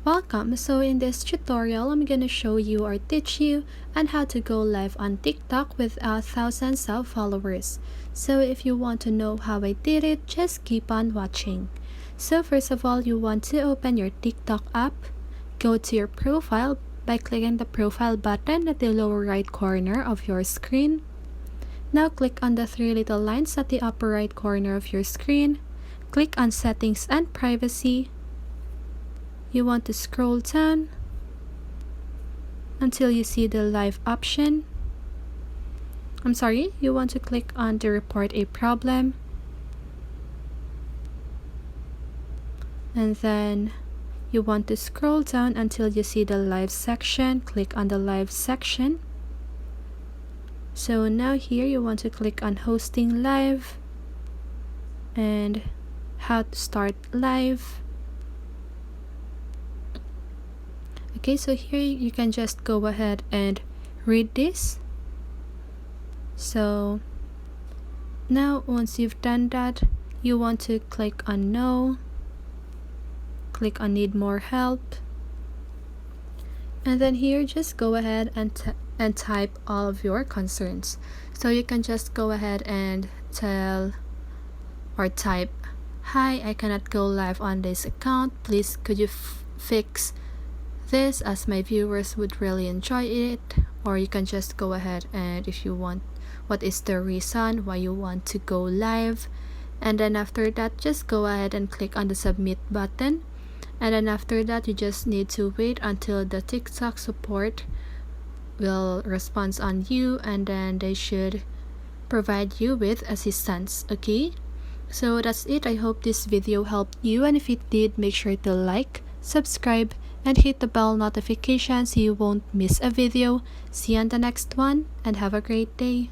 Welcome. So in this tutorial, I'm gonna show you or teach you on how to go live on TikTok with thousands of followers. So if you want to know how I did it, just keep on watching. So first of all, you want to open your TikTok app. Go to your profile by clicking the profile button at the lower right corner of your screen. Now click on the three little lines at the upper right corner of your screen. Click on Settings and Privacy. You want to scroll down until you see the live option. You want to click on to report a problem. And then you want to scroll down until you see the live section. Click on the live section. So now here you want to click on hosting live and how to start live. Okay, so here you can just go ahead and read this. So now once you've done that, you want to click on no, click on need more help, and then here just go ahead and type all of your concerns. So you can just go ahead and tell or type, "Hi, I cannot go live on this account. Please could you fix this, as my viewers would really enjoy it." Or you can just go ahead and if you want, what is the reason why you want to go live, and then after that just go ahead and click on the submit button, and then after that you just need to wait until the TikTok support will respond on you, and then they should provide you with assistance. Okay, so that's it. I hope this video helped you, and if it did, make sure to like, subscribe, and hit the bell notification so you won't miss a video. See you on the next one, and have a great day.